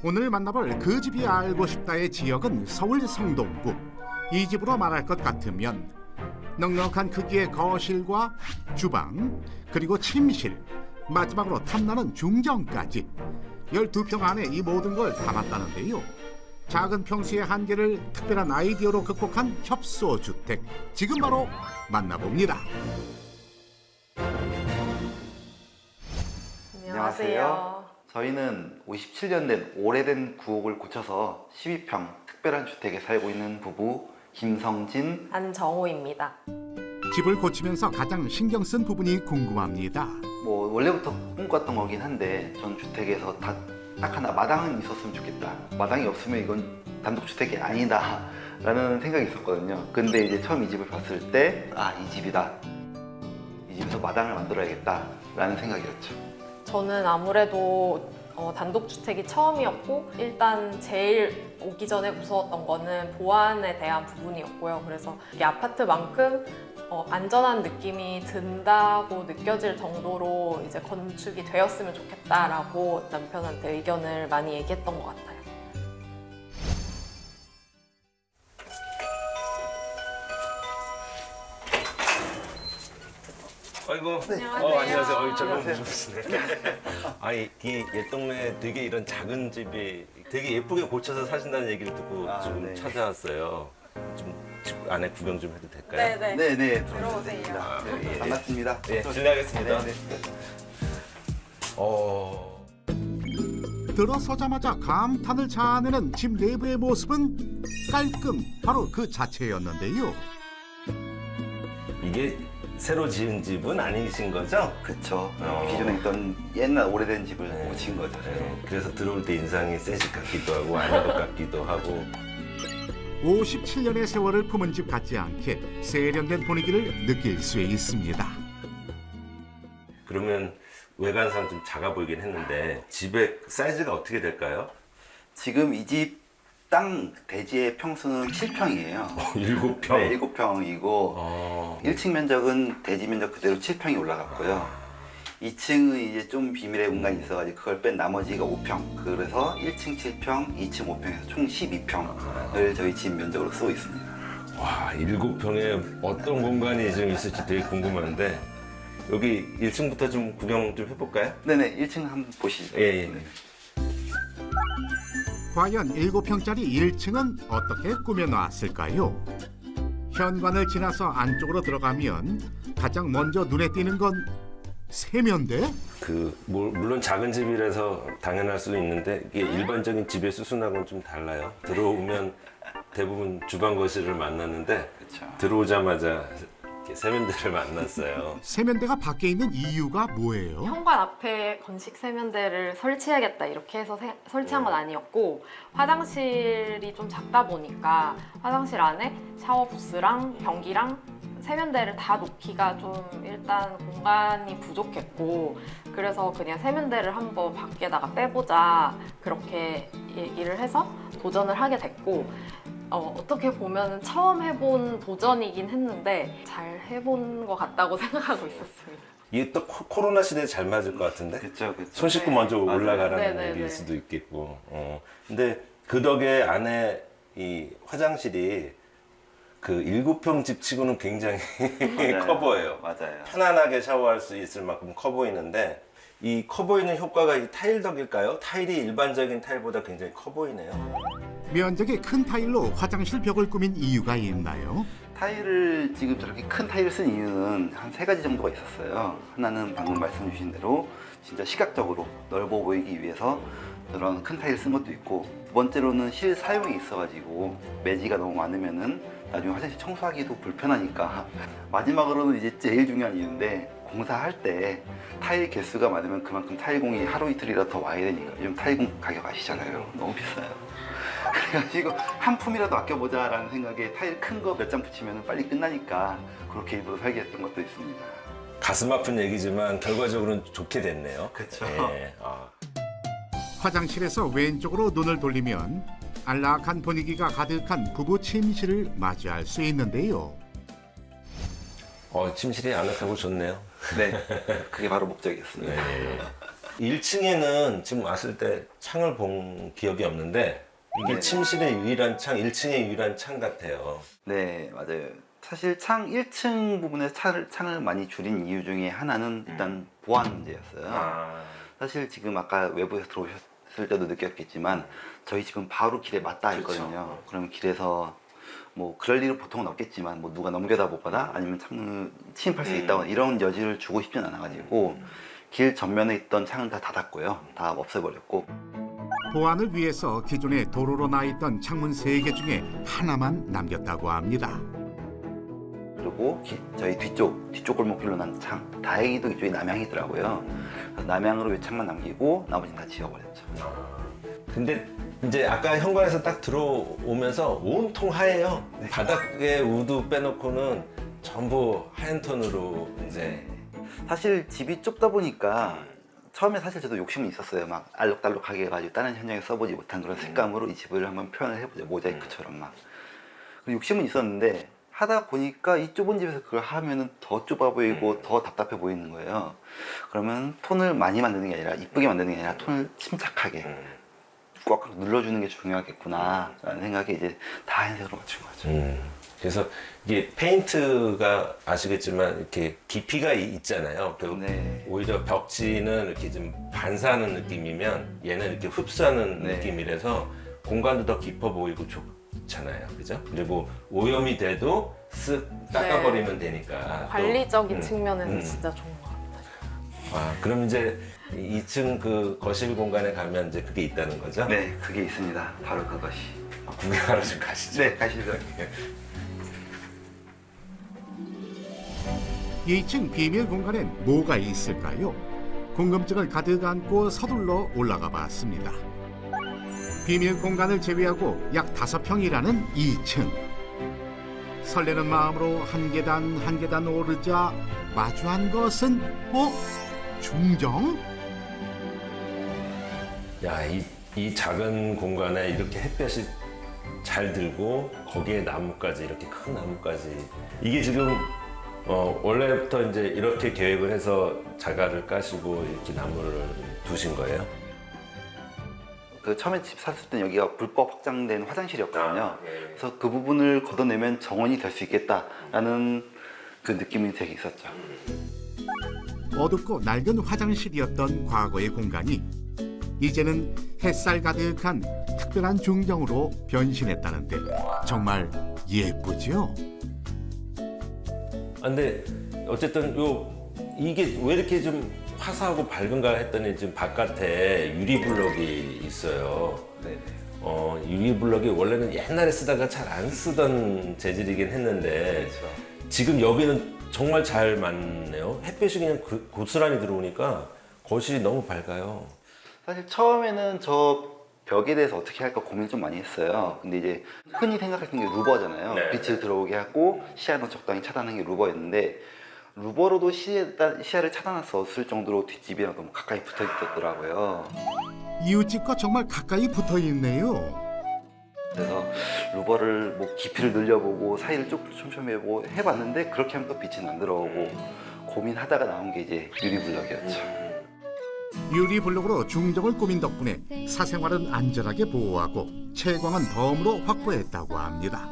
오늘 만나볼 그 집이 알고 싶다의 지역은 서울 성동구. 이 집으로 말할 것 같으면 넉넉한 크기의 거실과 주방, 그리고 침실, 마지막으로 탐나는 중정까지 12평 안에 이 모든 걸 담았다는데요. 작은 평수의 한계를 특별한 아이디어로 극복한 협소주택, 지금 바로 만나봅니다. 안녕하세요. 저희는 57년 된 오래된 구옥을 고쳐서 12평 특별한 주택에 살고 있는 부부 김성진, 안정호입니다. 집을 고치면서 가장 신경 쓴 부분이 궁금합니다. 뭐 원래부터 꿈꿨던 거긴 한데 전 주택에서 딱 하나 마당은 있었으면 좋겠다. 마당이 없으면 이건 단독주택이 아니다 라는 생각이 있었거든요. 근데 이제 처음 이 집을 봤을 때 이 집이다. 이 집에서 마당을 만들어야겠다 라는 생각이었죠. 저는 아무래도 단독주택이 처음이었고 일단 제일 오기 전에 무서웠던 거는 보안에 대한 부분이었고요. 그래서 이 아파트만큼 안전한 느낌이 든다고 느껴질 정도로 이제 건축이 되었으면 좋겠다라고 남편한테 의견을 많이 얘기했던 것 같아요. 아이고. 안녕하세요. 안녕하세요. 잘 안녕하세요. 보시네. 아니, 이 옛동네 되게 이런 작은 집이 되게 예쁘게 고쳐서 사신다는 얘기를 듣고 지금 네. 찾아왔어요. 좀 집 안에 구경 좀 해도 될까요? 네네, 들어오세요. 예. 반갑습니다. 네, 실례하겠습니다. 네. 들어서자마자 감탄을 자아내는 집 내부의 모습은 깔끔, 바로 그 자체였는데요. 이게 새로 지은 집은 아니신 거죠? 그렇죠. 기존에 있던 옛날 오래된 집을 고친 거죠. 네, 그래서 들어올 때 인상이 세집 같기도 하고 아닌 것 같기도 하고. 57년의 세월을 품은 집 같지 않게 세련된 분위기를 느낄 수 있습니다. 그러면 외관상 좀 작아 보이긴 했는데 집의 사이즈가 어떻게 될까요? 지금 이 집 땅 대지의 평수는 7평이에요. 7평. 네, 7평이고 1층 면적은 대지 면적 그대로 7평이 올라갔고요. 2층은 이제 좀 비밀의 공간이 있어가지고 그걸 뺀 나머지가 5평. 그래서 1층 7평, 2층 5평에서 총 12평을 저희 집 면적으로 쓰고 있습니다. 와, 7평에 어떤 공간이 좀 있을지 되게 궁금한데 여기 1층부터 좀 구경 좀 해볼까요? 네네, 1층 한번 보시죠. 예, 예. 네. 과연 7평짜리 1층은 어떻게 꾸며놨을까요? 현관을 지나서 안쪽으로 들어가면 가장 먼저 눈에 띄는 건 세면대? 물론 작은 집이라서 당연할 수도 있는데 이게 일반적인 집의 수순하고는 좀 달라요. 들어오면 대부분 주방 거실을 만났는데 그쵸. 들어오자마자 이렇게 세면대를 만났어요. 세면대가 밖에 있는 이유가 뭐예요? 현관 앞에 건식 세면대를 설치해야겠다 이렇게 해서 설치한 건 아니었고, 화장실이 좀 작다 보니까 화장실 안에 샤워 부스랑 변기랑 세면대를 다 놓기가 좀 일단 공간이 부족했고, 그래서 그냥 세면대를 한번 밖에다가 빼보자 그렇게 얘기를 해서 도전을 하게 됐고, 어떻게 보면 처음 해본 도전이긴 했는데 잘 해본 것 같다고 생각하고 있었습니다. 이게 또 코로나 시대에 잘 맞을 것 같은데 그쵸. 손 씻고 먼저 맞아요. 올라가라는 네네네. 얘기일 수도 있겠고. 근데 그 덕에 안에 이 화장실이 그 7평 집 치고는 굉장히 맞아요. 커 보여요. 맞아요. 편안하게 샤워할 수 있을 만큼 커 보이는데 이 커 보이는 효과가 이 타일 덕일까요? 타일이 일반적인 타일보다 굉장히 커 보이네요. 면적이 큰 타일로 화장실 벽을 꾸민 이유가 있나요? 타일을 지금 저렇게 큰 타일을 쓴 이유는 한 3가지 정도가 있었어요. 하나는 방금 말씀 주신 대로 진짜 시각적으로 넓어 보이기 위해서 저런 큰 타일을 쓴 것도 있고, 두 번째로는 실사용이 있어가지고 매지가 너무 많으면은 나중에 화장실 청소하기도 불편하니까, 마지막으로는 이제 제일 중요한 이유인데, 공사할 때 타일 개수가 많으면 그만큼 타일공이 하루 이틀이라도 더 와야 되니까. 요즘 타일공 가격 아시잖아요. 너무 비싸요. 그래가지고 한 푼이라도 아껴보자라는 생각에 타일 큰 거 몇 장 붙이면 빨리 끝나니까 그렇게 일부러 설계했던 것도 있습니다. 가슴 아픈 얘기지만 결과적으로는 좋게 됐네요. 그쵸. 예, 화장실에서 왼쪽으로 눈을 돌리면 안락한 분위기가 가득한 부부 침실을 맞이할 수 있는데요. 침실이 아늑하고 좋네요. 네, 그게 바로 목적이었습니다. 네. 1층에는 지금 왔을 때 창을 본 기억이 없는데 이게 네. 침실의 유일한 창, 1층의 유일한 창 같아요. 네, 맞아요. 사실 창 1층 부분에 창을 많이 줄인 이유 중에 하나는 일단 보안 문제였어요. 사실 지금 아까 외부에서 들어오셨을 때도 느꼈겠지만 저희 집은 바로 길에 맞닿아 있거든요. 그러면 길에서 뭐 그럴 일은 보통은 없겠지만 뭐 누가 넘겨다 보거나 아니면 창문을 침입할 수 있다거나 이런 여지를 주고 싶진 않아가지고 길 전면에 있던 창을 다 닫았고요. 다 없애버렸고. 보안을 위해서 기존에 도로로 나 있던 창문 3개 중에 하나만 남겼다고 합니다. 그리고 저희 뒤쪽 골목길로 난 창, 다행히도 이쪽에 남향이더라고요. 그래서 남향으로 외창만 남기고 나머지는 다 지워버렸죠. 근데 이제 아까 현관에서 딱 들어오면서 온통 하얘요. 바닥에 우드 빼놓고는 전부 하얀 톤으로 이제 사실 집이 좁다 보니까 처음에 사실 저도 욕심은 있었어요. 막 알록달록하게 해가지고 다른 현장에 써보지 못한 그런 색감으로 이 집을 한번 표현을 해보자. 모자이크처럼 막. 욕심은 있었는데 하다 보니까 이 좁은 집에서 그걸 하면은 더 좁아 보이고 더 답답해 보이는 거예요. 그러면 톤을 많이 만드는 게 아니라 이쁘게 만드는 게 아니라 톤을 침착하게 꽉 눌러주는 게 중요하겠구나 라는 생각에 이제 다 하얀색으로 맞춘 거죠. 그래서 이게 페인트가 아시겠지만 이렇게 깊이가 있잖아요. 그리고 네. 오히려 벽지는 이렇게 좀 반사하는 느낌이면 얘는 이렇게 흡수하는 네. 느낌이라서 공간도 더 깊어 보이고 좋잖아요. 그죠? 그리고 오염이 돼도 쓱 닦아버리면 되니까. 관리적인 또, 측면에서 진짜 좋은 것 같아요. 아, 그럼 이제 2층 그 거실 공간에 가면 이제 그게 있다는 거죠? 네, 그게 있습니다. 바로 그것이. 구경하러 좀 가시죠. 네, 가시죠. 2층 비밀 공간엔 뭐가 있을까요? 궁금증을 가득 안고 서둘러 올라가 봤습니다. 비밀 공간을 제외하고 약 5평이라는 2층. 설레는 마음으로 한 계단 한 계단 오르자 마주한 것은 중정? 야, 이 작은 공간에 이렇게 햇볕이 잘 들고 거기에 나무까지 이렇게 큰 나무까지 이게 지금 원래부터 이제 이렇게 계획을 해서 자갈을 까시고 이렇게 나무를 두신 거예요? 그 처음에 집 샀을 때 여기가 불법 확장된 화장실이었거든요. 그래서 그 부분을 걷어내면 정원이 될 수 있겠다라는 그 느낌이 되게 있었죠. 어둡고 낡은 화장실이었던 과거의 공간이 이제는 햇살 가득한 특별한 중정으로 변신했다는데 정말 예쁘죠? 아, 근데 어쨌든 이게 왜 이렇게 좀 화사하고 밝은가 했더니 지금 바깥에 유리 블럭이 있어요. 네. 유리 블럭이 원래는 옛날에 쓰다가 잘 안 쓰던 재질이긴 했는데 그렇죠. 지금 여기는 정말 잘 맞네요. 햇볕이 그냥 고스란히 들어오니까 거실이 너무 밝아요. 사실 처음에는 저 벽에 대해서 어떻게 할까 고민 좀 많이 했어요. 근데 이제 흔히 생각하는 게 루버잖아요. 네. 빛을 들어오게 하고 시야는 적당히 차단하는 게 루버였는데 루버로도 시야를 차단했을 정도로 뒷집이랑 너무 가까이 붙어 있더라고요. 이웃집과 정말 가까이 붙어 있네요. 그래서 루버를 뭐 깊이를 늘려보고 사이를 촘촘해보고 해봤는데 그렇게 하면 또 빛이 안 들어오고 고민하다가 나온 게 이제 유리블럭이었죠. 유리 블록으로 중정을 꾸민 덕분에 사생활은 안전하게 보호하고 채광은 덤으로 확보했다고 합니다.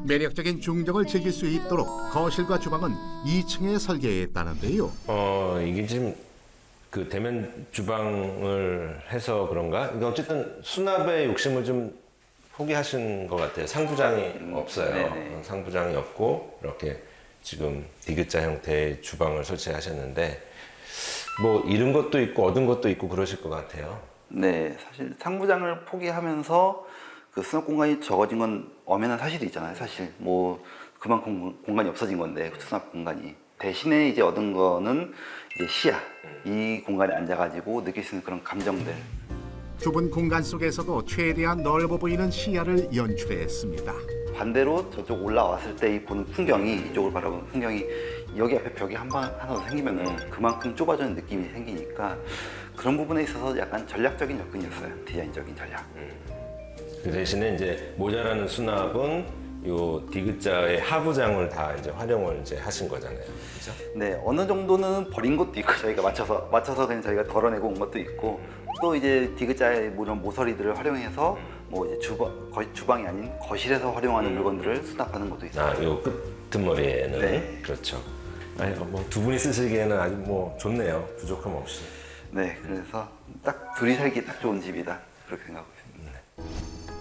매력적인 중정을 즐길 수 있도록 거실과 주방은 2층에 설계했다는데요. 이게 지금 그 대면 주방을 해서 그런가? 그러니까 어쨌든 수납의 욕심을 좀 포기하신 것 같아요. 상부장이 없어요. 네네. 상부장이 없고 이렇게 지금 디귿자 형태의 주방을 설치하셨는데 뭐 잃은 것도 있고 얻은 것도 있고 그러실 것 같아요. 네, 사실 상부장을 포기하면서 그 수납 공간이 적어진 건 엄연한 사실이 있잖아요. 사실 뭐 그만큼 공간이 없어진 건데 수납 공간이 대신에 이제 얻은 거는 이제 시야. 이 공간에 앉아가지고 느낄 수 있는 그런 감정들. 좁은 공간 속에서도 최대한 넓어 보이는 시야를 연출했습니다. 반대로 저쪽 올라왔을 때 이 보는 풍경이 이쪽을 바라보는 풍경이 여기 앞에 벽이 하나 더 생기면은 그만큼 좁아지는 느낌이 생기니까 그런 부분에 있어서 약간 전략적인 접근이었어요. 디자인적인 전략. 그 대신에 이제 모자라는 수납은 요 디귿자의 하부장을 다 이제 활용을 이제 하신 거잖아요. 그죠? 네, 어느 정도는 버린 것도 있고 저희가 맞춰서 그냥 저희가 덜어내고 온 것도 있고 또 이제 디귿자의 이런 모서리들을 활용해서 뭐 이제 주방이 아닌 거실에서 활용하는 물건들을 수납하는 것도 있어요. 아, 요 끄트머리에는 네. 그렇죠. 아니, 뭐 두 분이 쓰시기에는 아주 뭐 좋네요. 부족함 없이. 네, 그래서 딱 둘이 살기 딱 좋은 집이다 그렇게 생각하고 있습니다.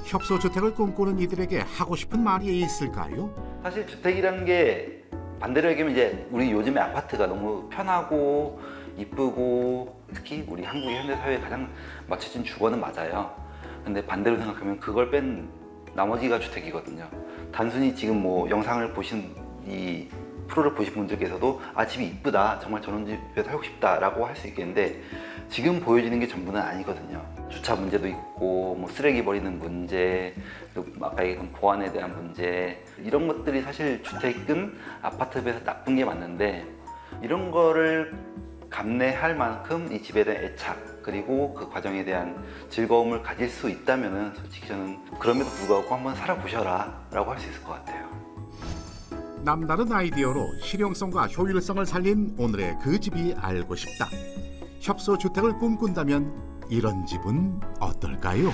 협소주택을 꿈꾸는 이들에게 하고 싶은 말이 있을까요? 사실 주택이라는 게 반대로 얘기하면 이제 우리 요즘에 아파트가 너무 편하고 이쁘고 특히 우리 한국의 현대 사회에 가장 맞춰진 주거는 맞아요. 근데 반대로 생각하면 그걸 뺀 나머지가 주택이거든요. 단순히 지금 뭐 영상을 보신 이 프로를 보신 분들께서도 아 집이 이쁘다 정말 저런 집에 살고 싶다라고 할 수 있겠는데 지금 보여지는 게 전부는 아니거든요. 주차 문제도 있고 뭐 쓰레기 버리는 문제 그리고 아까 얘기한 보안에 대한 문제 이런 것들이 사실 주택은 아파트에 비해서 나쁜 게 맞는데 이런 거를 감내할 만큼 이 집에 대한 애착 그리고 그 과정에 대한 즐거움을 가질 수 있다면은 솔직히 저는 그럼에도 불구하고 한번 살아보셔라 라고 할 수 있을 것 같아요. 남다른 아이디어로 실용성과 효율성을 살린 오늘의 그 집이 알고 싶다. 협소주택을 꿈꾼다면 이런 집은 어떨까요?